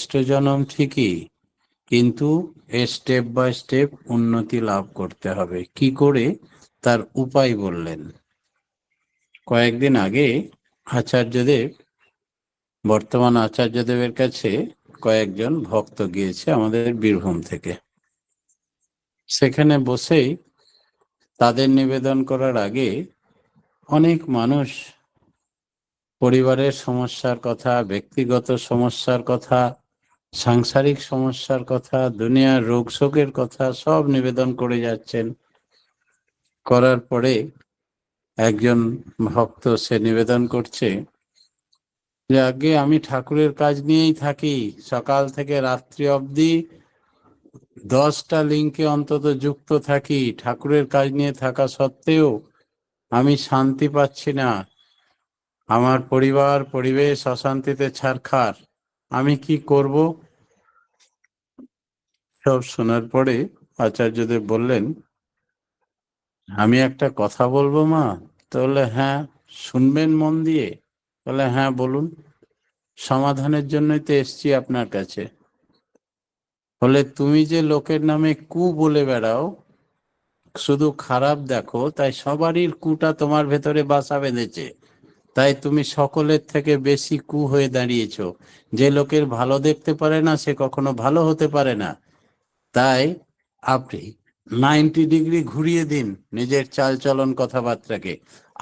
খ্রিস্ট জন্ম ঠিকই, কিন্তু স্টেপ বাই স্টেপ উন্নতি লাভ করতে হবে। কি করে, তার উপায় বললেন। কয়েকদিন আগে আচার্যদেব, বর্তমান আচার্যদেবের কাছে কয়েকজন ভক্ত গিয়েছে আমাদের বীরভূম থেকে। সেখানে বসেই তাদের নিবেদন করার আগে অনেক মানুষ পরিবারের সমস্যার কথা, ব্যক্তিগত সমস্যার কথা, সাংসারিক সমস্যার কথা, দুনিয়ার রোগ শোকের কথা সব নিবেদন করে যাচ্ছেন। করার পরে একজন ভক্ত সে নিবেদন করছে যে আগে আমি ঠাকুরের কাজ নিয়েই থাকি, সকাল থেকে রাত্রি অবধি 10টা লিঙ্কে অন্তত যুক্ত থাকি, ঠাকুরের কাজ নিয়ে থাকা সত্ত্বেও আমি শান্তি পাচ্ছি না, আমার পরিবার পরিবেশ অশান্তিতে ছারখার, আমি কি করব? সব শোনার পরে আচার্যদেব বললেন, আমি একটা কথা বলবো মা? তো বললে, হ্যাঁ। শুনবেন মন দিয়ে? বলে, হ্যাঁ বলুন। সমাধানের জন্যই তো এসছি আপনার কাছে। বলে, তুমি যে লোকের নামে কু বলে বেড়াও, শুধু খারাপ দেখো, তাই সবারই কুটা তোমার ভেতরে বাসা বেঁধেছে, তাই তুমি সকলের থেকে বেশি কু হয়ে দাঁড়িয়েছ। যে লোকের ভালো দেখতে পারে না সে কখনো ভালো হতে পারে না। তাই আপনি 90 ডিগ্রি ঘুরিয়ে দিন নিজের চালচলন কথাবার্তাকে।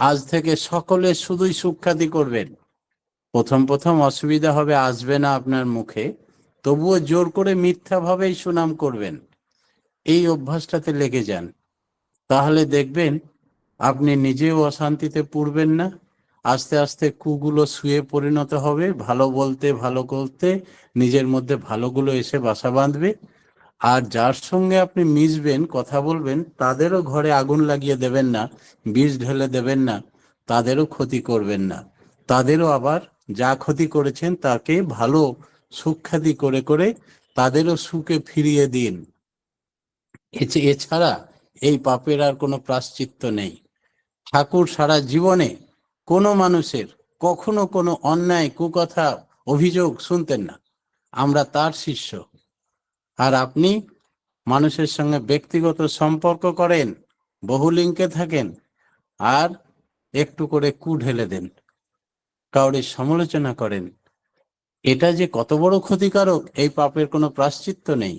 আজ থেকে সকলে শুধুই সুখ্যাতি করবেন। প্রথম প্রথম অসুবিধা হবে, আসবে না আপনার মুখে, তবুও জোর করে মিথ্যাভাবেই সুনাম করবেন। এই অভ্যাসটাতে লেগে যান, তাহলে দেখবেন আপনি নিজেও অশান্তিতে পড়বেন না। আস্তে আস্তে কুগুলো শুয়ে পরিণত হবে, ভালো বলতে ভালো করতে নিজের মধ্যে ভালোগুলো এসে বাসা বাঁধবে। আর যার সঙ্গে আপনি মিশবেন, কথা বলবেন, তাদেরও ঘরে আগুন লাগিয়ে দেবেন না, বিষ ঢেলে দেবেন না, তাদেরও ক্ষতি করবেন না। তাদেরও আবার যা ক্ষতি করেছেন তাকে ভালো সুখ্যাতি করে করে তাদেরও সুখে ফিরিয়ে দিন। এছাড়া এই পাপের আর কোনো প্রায়শ্চিত্ত নেই। ঠাকুর সারা জীবনে কোনো মানুষের কখনো কোনো অন্যায় কুকথা অভিযোগ শুনতেন না। আমরা তার শিষ্য। আর আপনি মানুষের সঙ্গে ব্যক্তিগত সম্পর্ক করেন, বহু লিঙ্কে থাকেন, আর একটু করে কু ঢেলে দেন, কাউরির সমালোচনা করেন। এটা যে কত বড় ক্ষতিকারক, এই পাপের কোনো প্রায়শ্চিত্ত নেই।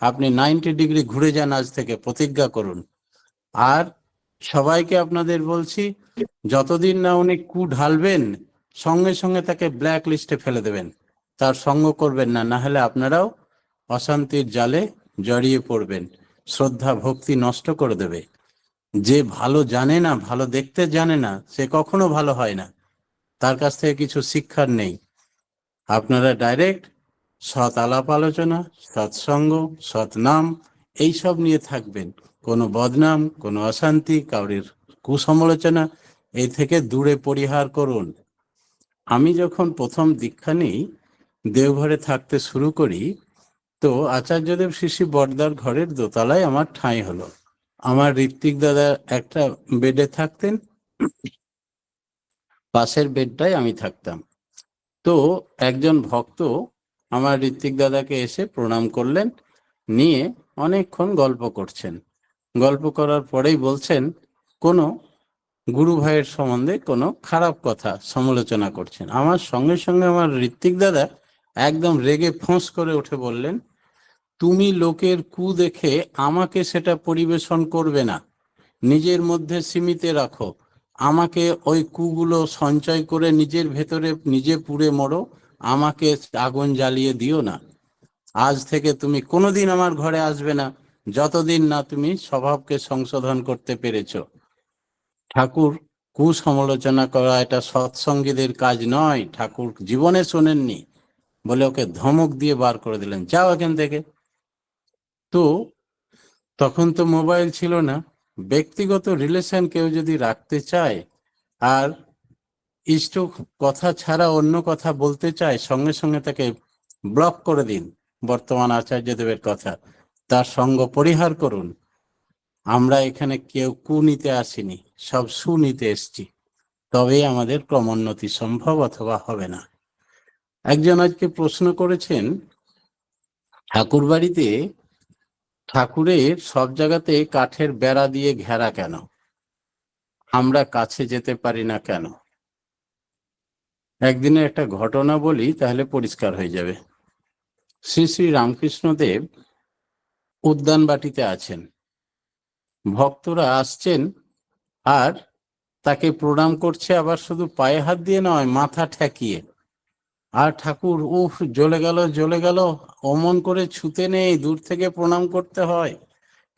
আপনি 90 ডিগ্রি ঘুরে যান, আজ থেকে প্রতিজ্ঞা করুন। আর সবাইকে আপনাদের বলছি, যতদিন না উনি কু ঢালবেন, সঙ্গে সঙ্গে তাকে ব্ল্যাক লিস্টে ফেলে দেবেন, তার সঙ্গ করবেন না, না হলে আপনারাও অশান্তির জালে জড়িয়ে পড়বেন। শ্রদ্ধা ভক্তি নষ্ট করে দেবে। যে ভালো জানে না, ভালো দেখতে জানে না, সে কখনো ভালো হয় না, তার কাছ থেকে কিছু শিক্ষার নেই। আপনারা ডাইরেক্ট সৎ আলাপ আলোচনা, সৎসঙ্গ, সৎ নাম এইসব নিয়ে থাকবেন। কোনো বদনাম, কোনো অশান্তি, কাউরির কুসমালোচনা এই থেকে দূরে পরিহার করুন। আমি যখন প্রথম দীক্ষা নিই, দেওঘরে থাকতে শুরু করি, তো আচার্যদেব শ্রী শ্রী বড়দার ঘরের দোতলায় আমার ঠাঁই হলো। আমার ঋত্বিক দাদা একটা বেডে থাকতেন, পাশের বেডটায় আমি থাকতাম। তো একজন ভক্ত আমার ঋত্বিক দাদাকে এসে প্রণাম করলেন, নিয়ে অনেকক্ষণ গল্প করছেন। গল্প করার পরেই বলছেন, কোনো গুরু ভাইয়ের সম্বন্ধে কোনো খারাপ কথা সমালোচনা করছেন। আমার সঙ্গে সঙ্গে আমার ঋত্বিক দাদা একদম রেগে ফোঁস করে উঠে বললেন, তুমি লোকের কু দেখে আমাকে সেটা পরিবেশন করবে না, নিজের মধ্যে সীমিত রাখো। আমাকে ওই কুগুলো সঞ্চয় করে নিজের ভেতরে নিজে পুড়ে মরো, আমাকে আগুন জ্বালিয়ে দিও না। আজ থেকে তুমি কোনোদিন আমার ঘরে আসবে না, যতদিন না তুমি স্বভাবকে সংশোধন করতে পেরেছো। ঠাকুর কুসমালোচনা করা এটা সৎসঙ্গীদের কাজ নয়, ঠাকুর জীবনে শোনেননি। বলে ওকে ধমক দিয়ে বার করে দিলেন, যাও এখান থেকে। তো তখন তো মোবাইল ছিল না। ব্যক্তিগত রিলেশন কেউ যদি রাখতে চায় আর ইষ্ট কথা ছাড়া অন্য কথা বলতে চায়, সঙ্গে সঙ্গে তাকে ব্লক করে দিন। বর্তমান আচার্যদেবের কথা, তার সঙ্গ পরিহার করুন। আমরা এখানে কেউ কু নিতে আসিনি, সব সু নিতে এসছি, তবেই আমাদের ক্রমোন্নতি সম্ভব, অথবা হবে না। একজন আজকে প্রশ্ন করেছেন ঠাকুর বাড়িতে ঠাকুরের সব জায়গাতে কাঠের বেড়া দিয়ে ঘেরা কেন? আমরা কাছে যেতে পারি না কেন? একদিনের একটা ঘটনা বলি, তাহলে পরিষ্কার হয়ে যাবে। শ্রী শ্রী রামকৃষ্ণদেব উদ্যানবাটিতে আছেন, ভক্তরা আসছেন আর তাকে প্রণাম করছে, আবার শুধু পায়ে হাত দিয়ে নয়, মাথা ঠেকিয়ে। আর ঠাকুর উফ, জ্বলে গেল জ্বলে গেল, অমন করে ছুতে নেই, দূর থেকে প্রণাম করতে হয়।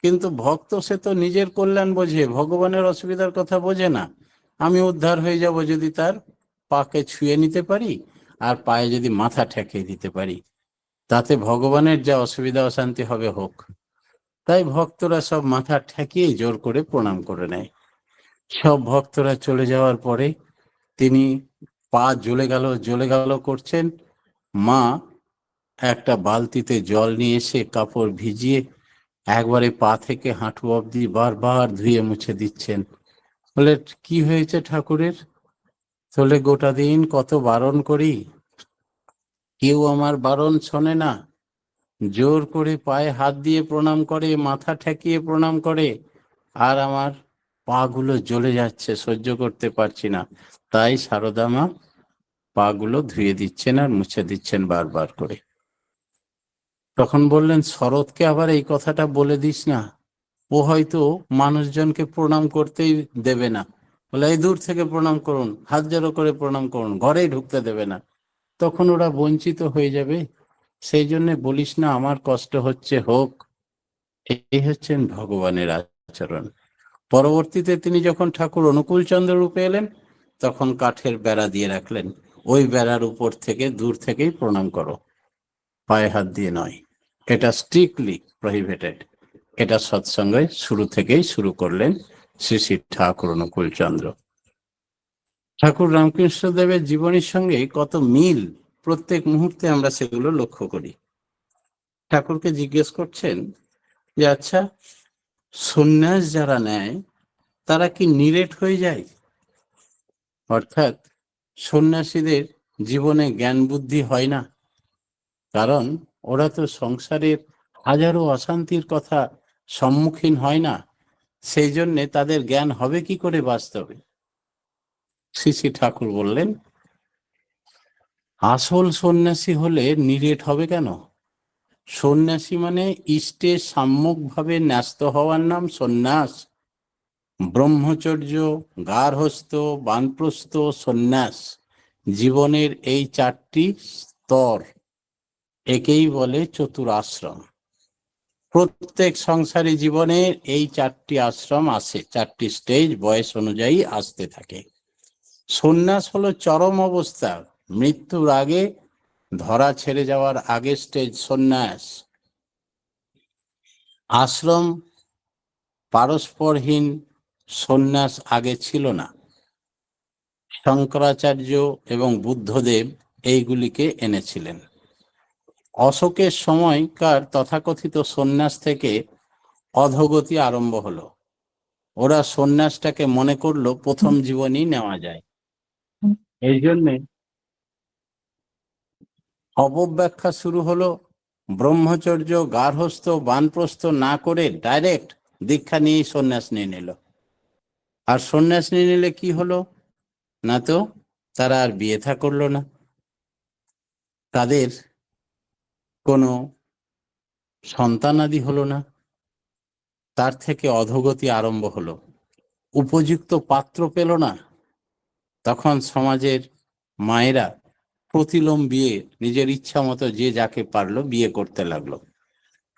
কিন্তু ভক্ত সে তো নিজের কল্যাণ বোঝে, ভগবানের অসুবিধার কথা বোঝে না। আমি উদ্ধার হয়ে যাব যদি তার পাকে ছুঁয়ে নিতে পারি আর পায়ে যদি মাথা ঠেকিয়ে দিতে পারি, তাতে ভগবানের যা অসুবিধা অশান্তি হবে হোক। তাই ভক্তরা সব মাথা ঠেকিয়ে জোর করে প্রণাম করে নেয়। সব ভক্তরা চলে যাওয়ার পরে তিনি পা জ্বলে গেল করছেন। মা একটা বালতিতে জল নিয়ে এসে কাপড় ভিজিয়ে একবারে পা থেকে হাঁটু অবধি বারবার ধুয়ে মুছে দিচ্ছেন। বলে, কি হয়েছে ঠাকুরের? বলে, গোটা দিন কত বারণ করি, কেউ আমার বারণ শোনে না, জোর করে পায়ে হাত দিয়ে প্রণাম করে, মাথা ঠেকিয়ে প্রণাম করে, আর আমার পা গুলো জ্বলে যাচ্ছে, সহ্য করতে পারছি না। তাই সারদা মা পা গুলো ধুয়ে দিচ্ছেন আর মুছে দিচ্ছেন বারবার করে। তখন বললেন, শরৎকে আবার এই কথাটা বলে দিস না, ও হয়তো মানুষজনকে প্রণাম করতেই দেবে না। বলে, এই দূর থেকে প্রণাম করুন, হাত জড়ো করে প্রণাম করুন, ঘরেই ঢুকতে দেবে না, তখন ওরা বঞ্চিত হয়ে যাবে। সেই জন্য বলিস না, আমার কষ্ট হচ্ছে, হোক। এই হচ্ছেন ভগবানের আচরণ। পরবর্তীতে তিনি যখন ঠাকুর অনুকূল চন্দ্র রূপে এলেন, তখন কাঠের বেড়া দিয়ে রাখলেন, ওই বেড়ার উপর থেকে দূর থেকেই প্রণাম করো, পায়ে হাত দিয়ে নয়। এটা স্ট্রিক্টলি প্রহিবিটেড। এটা সৎসঙ্গে শুরু থেকেই শুরু করলেন শ্রী শ্রী ঠাকুর অনুকূল চন্দ্র। ঠাকুর রামকৃষ্ণ দেবের জীবনীর সঙ্গে কত মিল, প্রত্যেক মুহূর্তে আমরা সেগুলো লক্ষ্য করি। ঠাকুরকে জিজ্ঞেস করছেন যে, আচ্ছা, সন্ন্যাস যারা নেয় তারা কি নিরেট হয়ে যায়? অর্থাৎ সন্ন্যাসীদের জীবনে জ্ঞান বুদ্ধি হয় না? কারণ ওরা তো সংসারের হাজারো অশান্তির কথা সম্মুখীন হয় না, সেই জন্যে তাদের জ্ঞান হবে কি করে বাস্তবে? শ্রী শ্রী ঠাকুর বললেন, আসল সন্ন্যাসী হলে নিরেট হবে কেন? সন্ন্যাসী মানে ইষ্টে সাম্যকভাবে ন্যস্ত হওয়ার নাম সন্ন্যাস। ব্রহ্মচর্য, গার্হস্থ্য, বানপ্রস্থ, সন্ন্যাস, জীবনের এই চারটি স্তর, একেই বলে চতুরাশ্রম। প্রত্যেক সংসারী জীবনে এই চারটি আশ্রম আসে, চারটি স্টেজ বয়স অনুযায়ী আসতে থাকে। সন্ন্যাস হলো চরম অবস্থা, মৃত্যুর আগে, ধরা ছেড়ে যাওয়ার আগে স্টেজ সন্ন্যাস। আশ্রম পারস্পরহীন সন্ন্যাস আগে ছিল না। শঙ্করাচার্য এবং বুদ্ধদেব এইগুলিকে এনেছিলেন। অশোকের সময়কার তথাকথিত সন্ন্যাস থেকে অধোগতি আরম্ভ হলো। ওরা সন্ন্যাসটাকে মনে করলো প্রথম জীবনই নেওয়া যায়। এই জন্যে অপব্যাখ্যা শুরু হলো। ব্রহ্মচর্য, গার্হস্থ্য, বানপ্রস্থ না করে ডাইরেক্ট দীক্ষা নিয়েই সন্ন্যাস নিয়ে নিল। আর সন্ন্যাস নিয়ে নিলে কি হলো না, তো তারা আর বিয়ে থা করলো না, তাদের কোনো সন্তানাদি হলো না, তার থেকে অধোগতি আরম্ভ হলো। উপযুক্ত পাত্র পেল না, তখন সমাজের মায়েরা প্রতিলোম বিয়ে, নিজের ইচ্ছা মতো যে যাকে পারলো বিয়ে করতে লাগলো।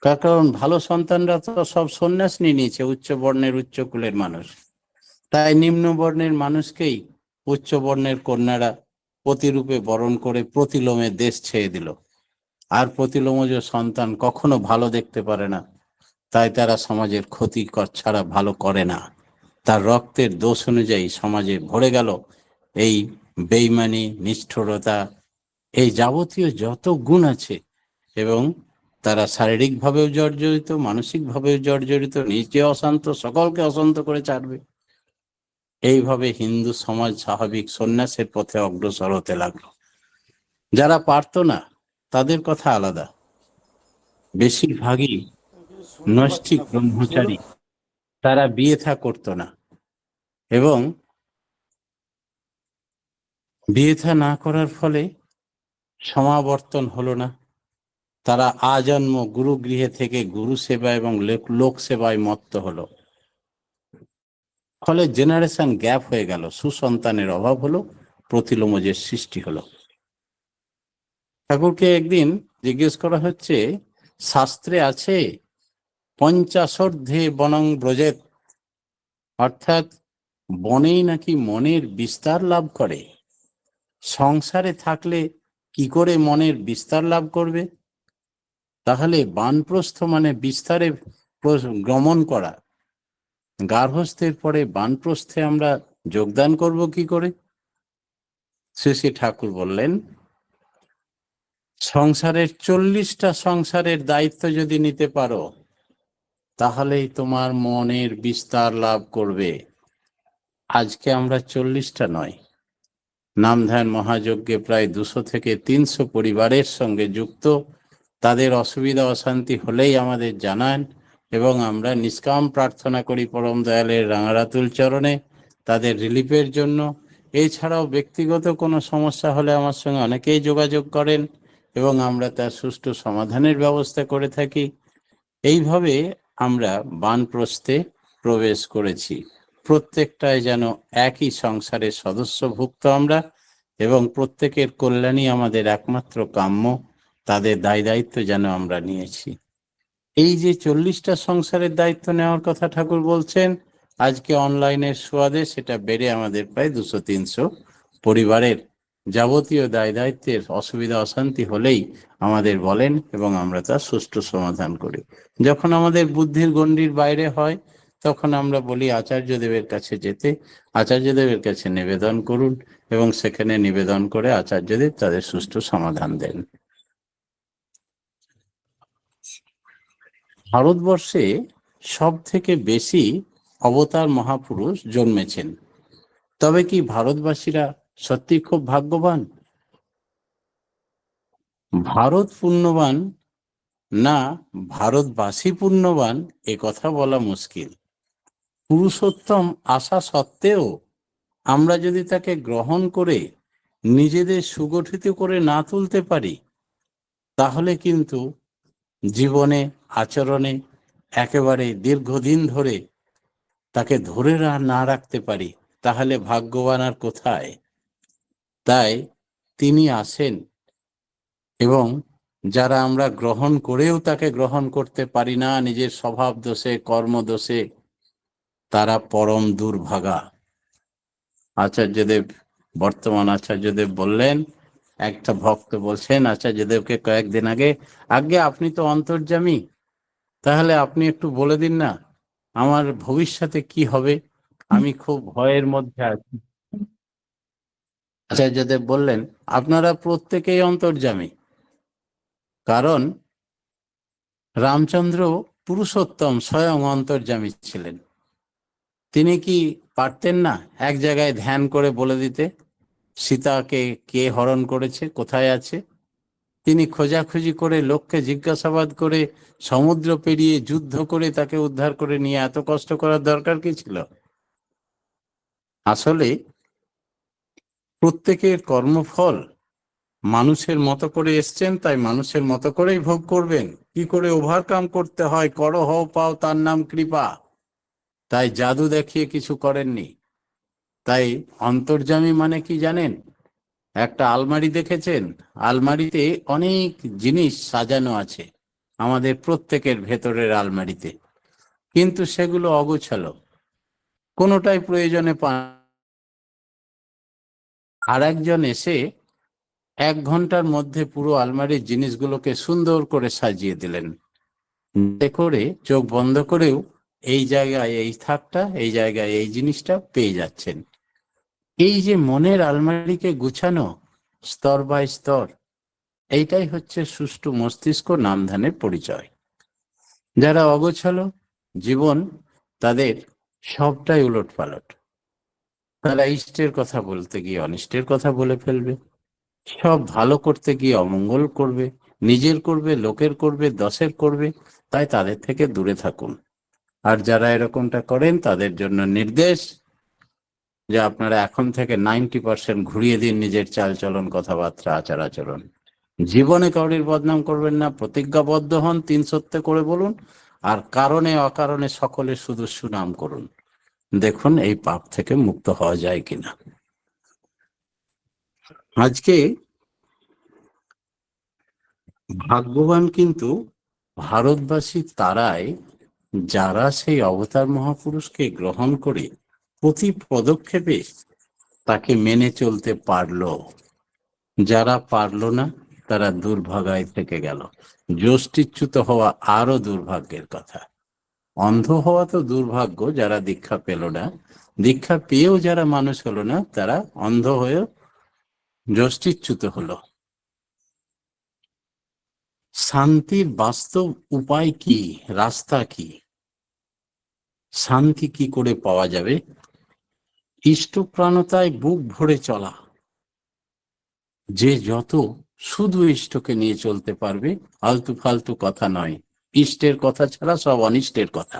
কারণ ভালো সন্তানরা তো সব সন্ন্যাস নিয়ে নিয়েছে, উচ্চ বর্ণের উচ্চ কুলের মানুষ। তাই নিম্ন বর্ণের মানুষকেই উচ্চ বর্ণের কন্যারা প্রতিরূপে বরণ করে প্রতিলোমে দেশ ছেয়ে দিল। আর প্রতিলোমজ সন্তান কখনো ভালো দেখতে পারে না, তাই তারা সমাজের ক্ষতি ছাড়া ভালো করে না। তার রক্তের দোষ অনুযায়ী সমাজে ভরে গেল এই বেইমানি, নিষ্ঠুরতা, এই যাবতীয় যত গুণ আছে। এবং তারা শারীরিকভাবেও জর্জরিত, মানসিকভাবেও জর্জরিত, নিজে অশান্ত, সকলকে অশান্ত করে ছাড়বে। এইভাবে হিন্দু সমাজ স্বাভাবিক সন্ন্যাসের পথে অগ্রসর হতে লাগলো। যারা পারত না তাদের কথা আলাদা, বেশিরভাগই শুনতে পাচ্ছি নৈষ্ঠিক না, বলুন। ব্রহ্মচারী, তারা বিয়ে থা করতো না, এবং বিয়ে থা না করার ফলে সমাবর্তন হলো না। তারা আজন্ম গুরুগৃহে থেকে গুরু সেবা এবং লোক সেবায় মত্ত হলো। ফলে জেনারেশন গ্যাপ হয়ে গেল, সুসন্তানের অভাব হলো, প্রতিলোমজের সৃষ্টি হলো। ঠাকুরকে একদিন জিজ্ঞেস করা হচ্ছে, শাস্ত্রে আছে পঞ্চাশর্ধে বনং ব্রজেত, অর্থাৎ বনেই নাকি মনের বিস্তার লাভ করে। সংসারে থাকলে কি করে মনের বিস্তার লাভ করবে? তাহলে বানপ্রস্থ মানে বিস্তারে গমন করা। গার্হস্থ্যের পরে বানপ্রস্থে আমরা যোগদান করব কি করে? শ্রী ঠাকুর বললেন, সংসারের 40টা সংসারের দায়িত্ব যদি নিতে পারো, তাহলেই তোমার মনের বিস্তার লাভ করবে। আজকে আমরা 40টা নয়, নামধ্যান মহাযজ্ঞে প্রায় 200 থেকে 300 পরিবারের সঙ্গে যুক্ত। তাদের অসুবিধা অশান্তি হলেই আমাদের জানান, এবং আমরা নিষ্কাম প্রার্থনা করি পরম দয়ালের রাঙারাতুল চরণে তাদের রিলিফের জন্য। এছাড়াও ব্যক্তিগত কোনো সমস্যা হলে আমার সঙ্গে অনেকেই যোগাযোগ করেন, এবং আমরা তার সুষ্ঠু সমাধানের ব্যবস্থা করে থাকি। এইভাবে আমরা বানপ্রস্থে প্রবেশ করেছি। প্রত্যেকটাই যেন একই সংসারের সদস্যভুক্ত আমরা, এবং প্রত্যেকের কল্যাণই আমাদের একমাত্র কাম্য। তাদের দায় দায়িত্ব যেন আমরা নিয়েছি। এই যে 40টা সংসারের দায়িত্ব নেওয়ার কথা ঠাকুর বলছেন, আজকে অনলাইনের সুবাদে সেটা বেড়ে আমাদের প্রায় 200-300 পরিবারের যাবতীয় দায় দায়িত্বের অসুবিধা অশান্তি হলেই আমাদের বলেন, এবং আমরা তার সুষ্ঠু সমাধান করি। যখন আমাদের বুদ্ধির গণ্ডির বাইরে হয়, তখন আমরা বলি আচার্যদেবের কাছে যেতে। আচার্যদেবের কাছে নিবেদন করুন, এবং সেখানে নিবেদন করে আচার্যদেব তাদের সুষ্ঠু সমাধান দেন। ভারতবর্ষে সব থেকে বেশি অবতার মহাপুরুষ জন্মেছেন। তবে কি ভারতবাসীরা সত্যি খুব ভাগ্যবান? ভারত পুণ্যবান না ভারতবাসী পুণ্যবান, এ কথা বলা মুশকিল। পুরুষোত্তম আসা সত্ত্বেও আমরা যদি তাকে গ্রহণ করে নিজেদের সুগঠিত করে না তুলতে পারি, তাহলে কিন্তু জীবনে আচরণে একেবারে দীর্ঘদিন ধরে তাকে ধরে না রাখতে পারি, তাহলে ভাগ্যবান আর কোথায়? তাই তিনি আসেন, এবং যারা আমরা গ্রহণ করেও তাকে গ্রহণ করতে পারি না নিজের স্বভাব দোষে, কর্মদোষে, তারা পরম দুর্ভাগা। আচার্যদেব, বর্তমান আচার্যদেব বললেন, একটা ভক্ত বলছেন আচার্যদেবকে কয়েকদিন আগে, আগে আপনি তো অন্তর্যামী, তাহলে আপনি একটু বলে দিন না আমার ভবিষ্যতে কি হবে, আমি খুব ভয়ের মধ্যে আছি। আচার্যদেব বললেন, আপনারা প্রত্যেকেই অন্তর্যামী, কারণ রামচন্দ্র পুরুষোত্তম স্বয়ং অন্তর্যামী ছিলেন। তিনি কি পারতেন না এক জায়গায় ধ্যান করে বলে দিতে সীতাকে কে হরণ করেছে, কোথায় আছে? তিনি খোঁজাখুঁজি করে, লোককে জিজ্ঞাসাবাদ করে, সমুদ্র পেরিয়ে যুদ্ধ করে তাকে উদ্ধার করে নিয়ে এত কষ্ট করার দরকার কি ছিল? আসলে প্রত্যেকের কর্মফল মানুষের মতো করে এসছেন, তাই মানুষের মতো করেই ভোগ করবেন। কি করে ওভারকাম করতে হয়, করো হও পাও, তার নাম কৃপা। তাই জাদু দেখিয়ে কিছু করেননি। তাই অন্তর্যামী মানে কি জানেন? একটা আলমারি দেখেছেন, আলমারিতে অনেক জিনিস সাজানো আছে, আমাদের প্রত্যেকের ভেতরের আলমারিতে, কিন্তু সেগুলো অগোছালো, কোনোটাই প্রয়োজনে পান। আর একজন এসে 1 ঘন্টার মধ্যে পুরো আলমারির জিনিসগুলোকে সুন্দর করে সাজিয়ে দিলেন। এতে করে চোখ বন্ধ করেও এই জায়গায় এই থাকটা, এই জায়গায় এই জিনিসটা পেয়ে যাচ্ছেন। এই যে মনের আলমারিকে গুছানো স্তর বাই স্তর, এইটাই হচ্ছে সুষ্ঠু মস্তিষ্ক নামধানের পরিচয়। যারা অগোছালো জীবন, তাদের সবটাই উলটপালট। তারা ইষ্টের কথা বলতে গিয়ে অনিষ্টের কথা বলে ফেলবে, সব ভালো করতে গিয়ে অমঙ্গল করবে, নিজের করবে, লোকের করবে, দশের করবে, তাই তাদের থেকে দূরে থাকুন। আর যারা এরকমটা করেন তাদের জন্য নির্দেশ যে আপনারা এখন থেকে 90% ঘুরিয়ে দিন নিজের চালচলন, কথাবার্তা, আচার আচরণ। জীবনে কাউরির বদনাম করবেন না, প্রতিজ্ঞাবদ্ধ হন, 3 সত্যে করে বলুন, আর কারণে অকারণে সকলের শুধু সুনাম করুন। দেখুন এই পাপ থেকে মুক্ত হওয়া যায় কিনা। আজকে ভাগ্যবান কিন্তু ভারতবাসী তারাই, যারা সেই অবতার মহাপুরুষকে গ্রহণ করে প্রতি পদক্ষেপে তাকে মেনে চলতে পারলো। যারা পারলো না তারা দুর্ভাগায় থেকে গেল। যষ্টিচ্যুত হওয়া আরো দুর্ভাগ্যের কথা। অন্ধ হওয়া তো দুর্ভাগ্য, যারা দীক্ষা পেল না। দীক্ষা পেয়েও যারা মানুষ হলো না, তারা অন্ধ হয়েও যষ্টিচ্যুত হলো। শান্তির বাস্তব উপায় কি, রাস্তা কি, শান্তি কি করে পাওয়া যাবে? ইষ্টপ্রাণতায় বুক ভরে চলা। যে যত শুধু ইষ্টকে নিয়ে চলতে পারবে, আলতু ফালতু কথা নয়, ইষ্টের কথা ছাড়া সব অনিষ্টের কথা,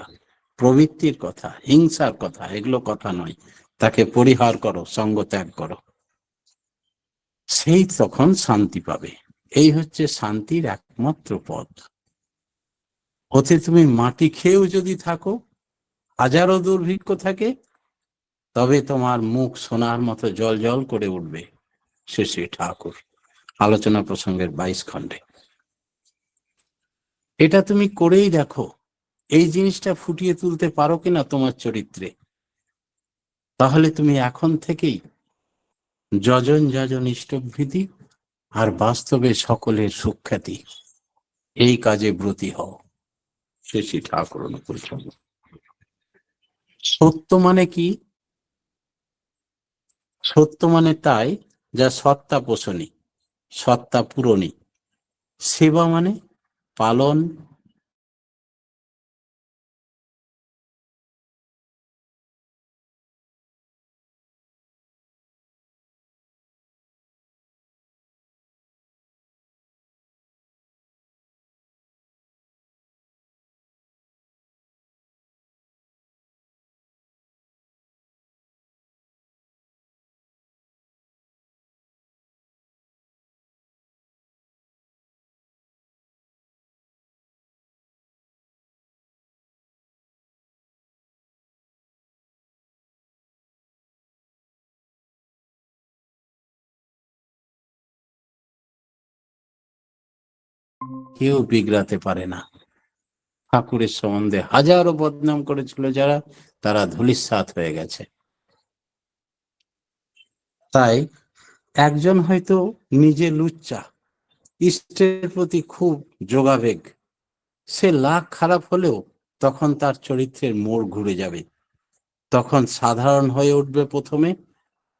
প্রবৃত্তির কথা, হিংসার কথা, এগুলো কথা নয়, তাকে পরিহার করো, সঙ্গ ত্যাগ করো, সেই তখন শান্তি পাবে। এই হচ্ছে শান্তির একমাত্র পথ। ওতে তুমি মাটি খেয়েও যদি থাকো, হাজারো দুর্ভিক্ষ থাকে, তবে তোমার মুখ সোনার মতো জল জল করে উঠবে। শ্রী শ্রী ঠাকুর, আলোচনা প্রসঙ্গের 22 খণ্ডে। এটা তুমি করেই দেখো, এই জিনিসটা ফুটিয়ে তুলতে পারো কিনা তোমার চরিত্রে। তাহলে তুমি এখন থেকেই যজন যজন ইষ্টভৃতি আর বাস্তবে সকলের সুখ্যাতি, এই কাজে ব্রতী হও। শ্রী শ্রী ঠাকুর অনুকূল চন্দ্র। সত্য মানে কি? সত্য মানে তাই যা সত্তা পোষণী, সত্তা পূরণী। সেবা মানে পালন, কেউ বিগড়াতে পারে না। ঠাকুরের সম্বন্ধে হাজারো বদনাম করেছিল যারা, তারা ধূলিসাৎ হয়ে গেছে। তাই একজন হয়তো নিজে লুচ্চা, ইষ্টের প্রতি খুব যোগাবেগ, সে লাখ খারাপ হলেও তখন তার চরিত্রের মোড় ঘুরে যাবে। তখন সাধারণ হয়ে উঠবে প্রথমে,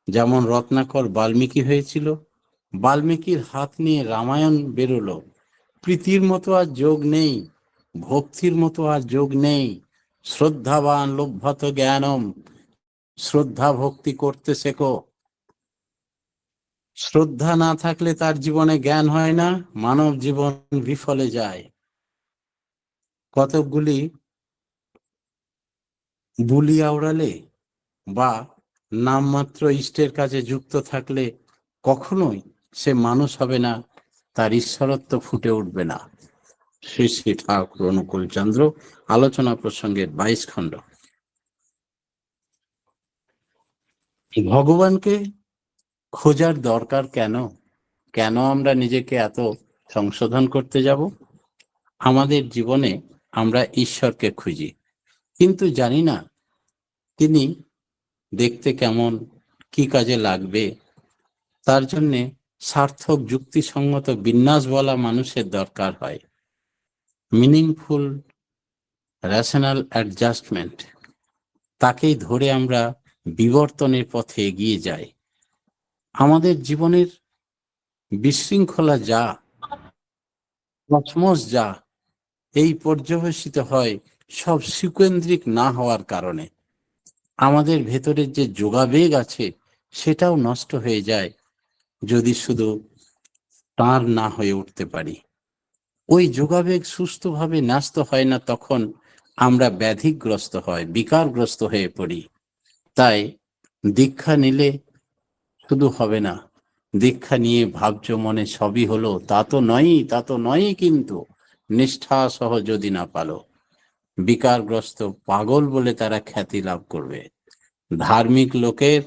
যেমন রত্নাকর বাল্মীকি হয়েছিল। বাল্মীকির হাত নিয়ে রামায়ণ বেরোলো। প্রীতির মতো আর যোগ নেই, ভক্তির মতো আর যোগ নেই। শ্রদ্ধাবান লভ্যত জ্ঞানম, শ্রদ্ধা ভক্তি করতে শেখো। শ্রদ্ধা না থাকলে তার জীবনে জ্ঞান হয় না, মানব জীবন বিফলে যায়। কতকগুলি বুলি আওড়ালে বা নামমাত্র ইষ্টের কাজে যুক্ত থাকলে কখনোই সে মানুষ হবে না, তার ঈশ্বরত্ব ফুটে উঠবে না। শ্রী শ্রী ঠাকুর অনুকূল চন্দ্র, আলোচনা প্রসঙ্গের 22 খণ্ড। ভগবানকে খোঁজার দরকার কেন? কেন আমরা নিজেকে এত সংশোধন করতে যাব? আমাদের জীবনে আমরা ঈশ্বরকে খুঁজি, কিন্তু জানি না তিনি দেখতে কেমন, কি কাজে লাগবে। তার জন্যে সার্থক যুক্তিসঙ্গত বিন্যাস বলা মানুষের দরকার হয়। মিনিংফুল রেশনাল অ্যাডজাস্টমেন্ট, তাকেই ধরে আমরা বিবর্তনের পথে এগিয়ে যাই। আমাদের জীবনের বিশৃঙ্খলা যা, কসমস যা, এই পর্যবেসিত হয় সব সুকেন্দ্রিক না হওয়ার কারণে। আমাদের ভেতরের যে যোগাবেগ আছে সেটাও নষ্ট হয়ে যায় যদি শুধু তার না হয়ে উঠতে পারি। ওই যোগাবেগ সুস্থভাবে ন্যস্ত হয় না, তখন আমরা ব্যাধিগ্রস্ত হয়, বিকারগ্রস্ত হয়ে পড়ি। তাই দীক্ষা নিলে শুধু হবে না, দীক্ষা নিয়ে ভাবছো মনে সবই হলো, তা তো নয়ই, তা তো নয়ই। কিন্তু নিষ্ঠা সহ যদি না পালো, বিকারগ্রস্ত পাগল বলে তারা খ্যাতি লাভ করবে। ধার্মিক লোকের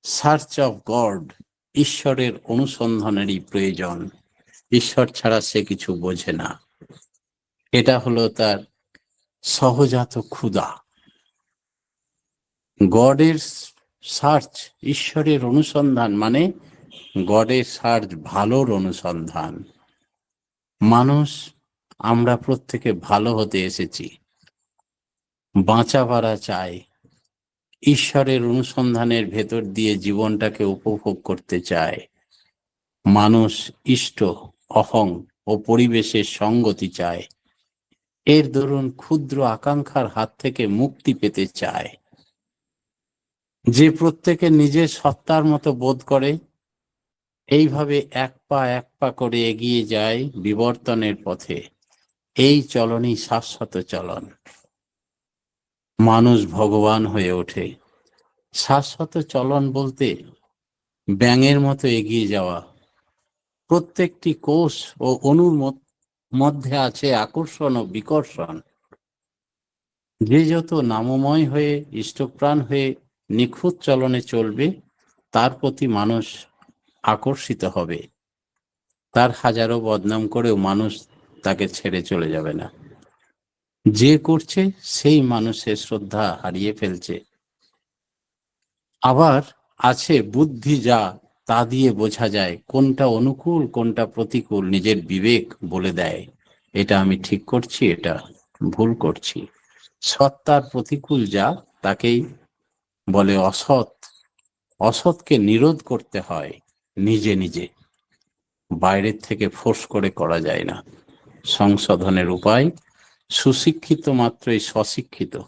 সার্চ অফ গড, ঈশ্বরের অনুসন্ধানেরই প্রয়োজন। ঈশ্বর ছাড়া সে কিছু বোঝে না। এটা হলো তার সহজাত ক্ষুধা। গডের সার্চ, ঈশ্বরের অনুসন্ধান মানে গডের সার্চ, ভালোর অনুসন্ধান। মানুষ, আমরা প্রত্যেকে ভালো হতে এসেছি, বাঁচা বাড়া চাই, ঈশ্বরের অনুসন্ধানের ভেতর দিয়ে জীবনটাকে উপভোগ করতে চায়। মানুষ ইষ্ট, অহং ও পরিবেশের সঙ্গতি চায়। এর দরুন ক্ষুদ্র আকাঙ্ক্ষার হাত থেকে মুক্তি পেতে চায়। যে প্রত্যেকে নিজের সত্তার মতো বোধ করে, এইভাবে এক পা করে এগিয়ে যায় বিবর্তনের পথে। এই চলনই শাশ্বত চলন। মানুষ ভগবান হয়ে ওঠে। শাশ্বত চলন বলতে ব্যাঙের মতো এগিয়ে যাওয়া। প্রত্যেকটি কোষ ও অণুর মধ্যে আছে আকর্ষণ ও বিকর্ষণ। যে যত নামময় হয়ে, ইষ্টপ্রাণ হয়ে নিখুঁত চলনে চলবে, তার প্রতি মানুষ আকর্ষিত হবে। তার হাজারো বদনাম করেও মানুষ তাকে ছেড়ে চলে যাবে না। যে করছে সেই মানুষের শ্রদ্ধা হারিয়ে ফেলছে। আবার আছে বুদ্ধি, যা তা দিয়ে বোঝা যায় কোনটা অনুকূল কোনটা প্রতিকূল। নিজের বিবেক বলে দেয় এটা আমি ঠিক করছি, এটা ভুল করছি। সত্তার প্রতিকূল যা, তাকেই বলে অসৎ। অসৎকে নিরোধ করতে হয় নিজে নিজে, বাইরের থেকে ফোর্স করে করা যায় না। সংশোধনের উপায়, সুশিক্ষিত মাত্রই স্বশিক্ষিত।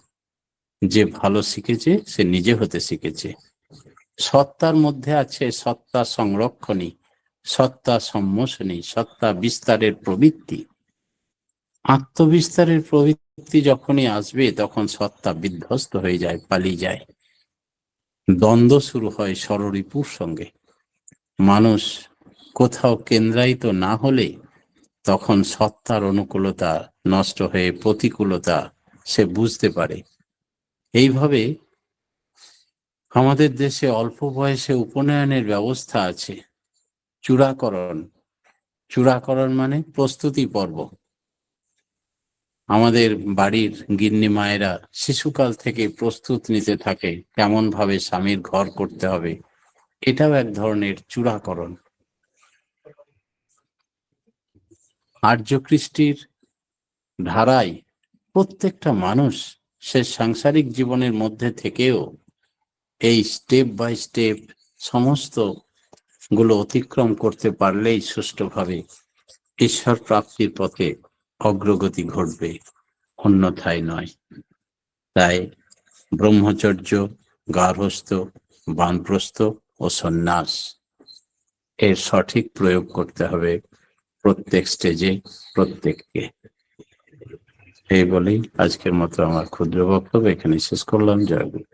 যে ভালো শিখেছে সে নিজে হতে শিখেছে। সত্তার মধ্যে আছে সত্তা সংরক্ষণী, সত্তা সম্মোচনী, সত্তা বিস্তারের প্রবৃত্তি। আত্মবিস্তারের প্রবৃত্তি যখনই আসবে, তখন সত্তা বিধ্বস্ত হয়ে যায়, পালিয়ে যায়। দ্বন্দ্ব শুরু হয় ষড়রিপুর সঙ্গে। মানুষ কোথাও কেন্দ্রায়িত না হলে তখন সত্তার অনুকূলতা নষ্ট হয়ে প্রতিকূলতা সে বুঝতে পারে। এইভাবে আমাদের দেশে অল্প বয়সে উপনয়নের ব্যবস্থা আছে। চূড়াকরণ, চূড়াকরণ মানে প্রস্তুতি পর্ব। আমাদের বাড়ির গিন্নি মায়েরা শিশুকাল থেকে প্রস্তুত নিতে থাকে কেমন ভাবে স্বামীর ঘর করতে হবে। এটাও এক ধরনের চূড়াকরণ। আর্য কৃষ্টির ধারায় প্রত্যেকটা মানুষ সে সাংসারিক জীবনের মধ্যে থেকেও এই স্টেপ বাই স্টেপ সমস্ত গুলো অতিক্রম করতে পারলেই সুষ্ঠুভাবে ঈশ্বর প্রাপ্তির পথে অগ্রগতি ঘটবে, অন্যথায় নয়। তাই ব্রহ্মচর্য, গার্হস্থ্য, বানপ্রস্থ ও সন্ন্যাস এর সঠিক প্রয়োগ করতে হবে প্রত্যেক স্টেজে, প্রত্যেককে। এই বলেই আজকের মতো আমার ক্ষুদ্র বক্তব্য এখানে শেষ করলাম। জয় গুরু।